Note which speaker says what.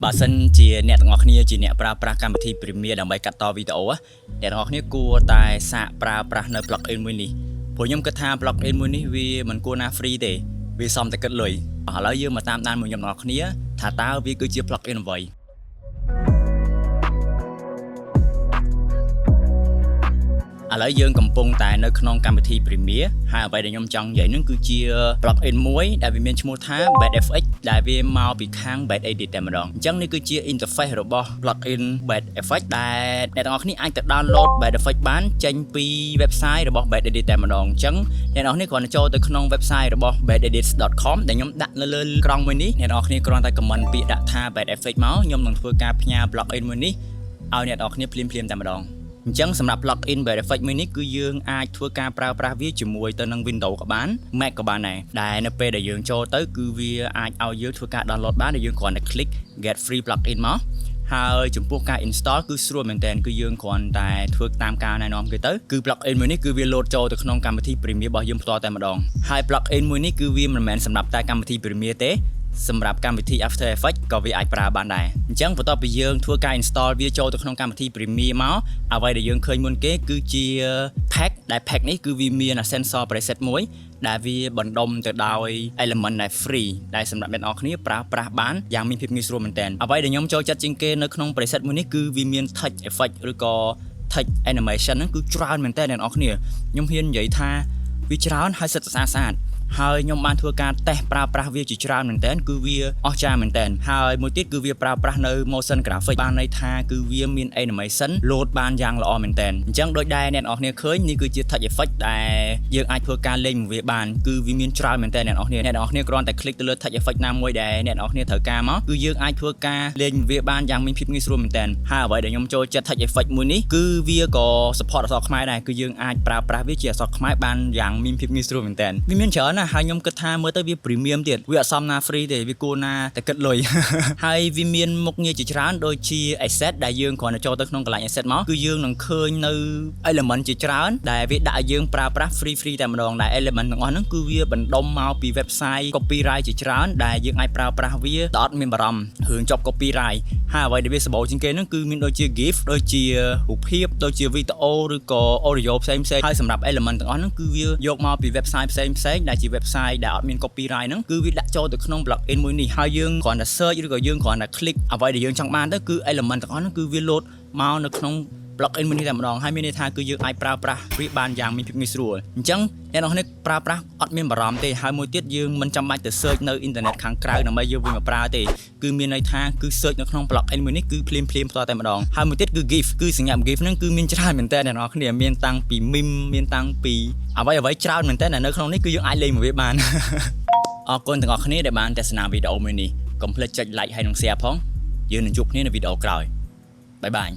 Speaker 1: បើសិនជាអ្នកទាំងអស់គ្នាជាអ្នកប្រើប្រាស់កម្មវិធី Premiere ដើម្បីកាត់តវីដេអូអ្នកទាំងអស់គ្នាគួរតែសាកប្រើប្រាស់នៅ plugin មួយនេះព្រោះខ្ញុំគិតថា plugin មួយនេះវាមិនគួរណា free ទេវាសមតែគិតលុយឥឡូវយើងមកតាមដានមួយខ្ញុំទាំងអស់គ្នាថាតើវាគឺជា plugin អ្វីឥឡូវយើងកំពុងតែនៅក្នុងកម្មវិធី Premiere ហើយអ្វីដែលខ្ញុំចង់និយាយនឹងគឺជា plugin មួយដែលវាមានឈ្មោះថា BadFX ដែលវាមកពីខាង BadEdit តែម្ដងអញ្ចឹងនេះគឺជា interface របស់ plugin BadFX ដែលអ្នកទាំងអស់គ្នាអាចទៅ download BadFX បានចេញពី website របស់ BadEdit តែម្ដងអញ្ចឹងអ្នកទាំងអស់គ្នាគ្រាន់តែចូលទៅក្នុង website របស់ badedit.com ដែលខ្ញុំដាក់នៅលើក្រង់មួយនេះអ្នកទាំងអស់គ្នាគ្រាន់តែ comment ពាក្យដាក់ថា BadFX មកខ្ញុំនឹងធ្វើការផ្ញើ plugin មួយនេះឲ្យអ្នកទាំងអស់គ្នាភ្លាមៗតែម្ដងអញ្ចឹងសម្រាប់ plugin BadFX មួយនេះគឺយើងអាចធ្វើការប្រើប្រាស់វាជាមួយទៅនឹង Windows ក៏បាន Mac ក៏បានដែរដែលនៅពេលដែលយើងចូលទៅគឺវាអាចឲ្យយើងធ្វើការ download បានដែលយើងគ្រាន់តែ click get free plugin មកហើយចំពោះការ install គឺស្រួលមែនទែនគឺយើងគ្រាន់តែធ្វើតាមការណែនាំគេទៅគឺ plugin មួយនេះគឺវា load ចូលទៅក្នុងកម្មវិធី Premiere របស់យើងផ្ទាល់តែម្ដងហើយ plugin មួយនេះគឺវាមិនមែនសម្រាប់តែកម្មវិធី Premiere ទេសម្រាប់កម្មវិធី After Effects ក៏វាអាចប្រើបានដែរអញ្ចឹងបន្ទាប់ពីយើងធ្វើការ install វាចូលទៅក្នុងកម្មវិធី Premiere មកអ្វីដែលយើងឃើញមុនគេគឺជា pack ដែល pack នេះគឺវាមាន sensor preset មួយដែលវាបណ្ដុំទៅដោយ element ដែល free ដែលសម្រាប់អ្នកនរគ្នាប្រើប្រាស់បានយ៉ាងមានភាពងាយស្រួលមែនទែនអ្វីដែលខ្ញុំចូលចិត្តជាងគេនៅក្នុង preset មួយនេះគឺវាមាន touch effect ឬក៏ touch animation ហ្នឹងគឺច្រើនមែនទែនអ្នកនរគ្នាខ្ញុំហ៊ាននិយាយថាវាច្រើនហើយសិតស្អាតហើយខ្ញុំបានធ្វើការតេស្តប្រើប្រាស់វាជាច្រើនមែនទែនគឺវាអស្ចារ្យមែនទែនហើយមួយទៀតគឺវាប្រើប្រាស់នៅ motion graphic បានន័យថាគឺវាមាន animation load បានយ៉ាងល្អមែនទែនអញ្ចឹងដូចដែលអ្នកនរគ្នាឃើញនេះគឺជា touch effect ដែលយើងអាចធ្វើការលេងវាបានគឺវាមានច្រើនមែនទែនអ្នកនរគ្នាគ្រាន់តែ click ទៅលើ touch effect ណាមួយដែលអ្នកនរគ្នាត្រូវការមកគឺយើងអាចធ្វើការលេងវាបានយ៉ាងមានភាពងាយស្រួលមែនទែនហើយអ្វីដែលខ្ញុំចូលចិត្ត touch effect មួយនេះគឺវាក៏ support អក្សរខ្មែរដែរគឺយើងអាចប្រើប្រាស់វាជាអក្សរខ្មែរបានយ៉ាងមានភាពងាយស្រួលមែនទែនវាមានច្រើនណាស់ហើយខ្ញុំគិតថាមើលទៅវា premium ទៀតវាអត់សមណា free ទេវាគួរណាតែគិតលុយហើយវាមានមុខងារជាច្រើនដូចជា asset ដែលយើងគ្រាន់តែចូលទៅក្នុងកន្លែង asset មកគឺយើងនឹងឃើញនៅ element ជាច្រើនដែលវាដាក់ឲ្យយើងប្រើប្រាស់ free តែម្ដងដែល element ទាំងអស់ហ្នឹងគឺវាបណ្ដុំមកពី website copyright ជាច្រើនដែលយើងអាចប្រើប្រាស់វាដោយអត់មានបារម្ភរឿងជាប់ copyright ហើយអ្វីដែលវាសម្បូរជាងគេហ្នឹងគឺមានដូចជា GIF ដូចជារូបភាពដូចជាវីដេអូឬក៏ audio ផ្សេងៗហើយសម្រាប់ element ទាំងអស់ហ្នឹងគឺវាយកមកពី website ផ្សេងៗដែលជា website ដែលអត់មាន copyright ហ្នឹងគឺវាដាក់ចូលទៅក្នុង plugin មួយនេះហើយយើងគ្រាន់តែ search ឬក៏យើងគ្រាន់តែ click អ្វីដែលយើងចង់បានទៅគឺ element ទាំងអស់ហ្នឹងគឺវា load មកនៅក្នុង plugin មួយនេះតែម្ដងហើយមានន័យថាគឺយើងអាចប្រើប្រាស់វាបានយ៉ាងមានភាពងាយស្រួលអញ្ចឹងអ្នកនរគ្នាប្រើប្រាស់អត់មានបារម្ភទេហើយមួយទៀតយើងមិនចាំបាច់ទៅ search នៅអ៊ីនធឺណិតខាងក្រៅដើម្បីយកវាមកប្រើទេគឺមានន័យថាគឺ search នៅក្នុង plugin មួយនេះគឺភ្លាមផ្ទាល់តែម្ដងហើយមួយទៀតគឺ GIF គឺសញ្ញា GIF ហ្នឹងគឺមានច្រើនមែនតើអ្នកនរគ្នាមានតាំងពី meme មានតាំងពីអ្វីច្រើនមែនតើនៅក្នុងនេះគឺយើងអាចលេងមកវាបានអរគុណទាំងអស់គ្នាដែលបានទស្សនាវីដេអូមួយនេះកុំភ្លេចចុច like ហើយនិង shareផងយើងនឹងជួបគ្នានៅវីដេអូក្រោយបាយបាយ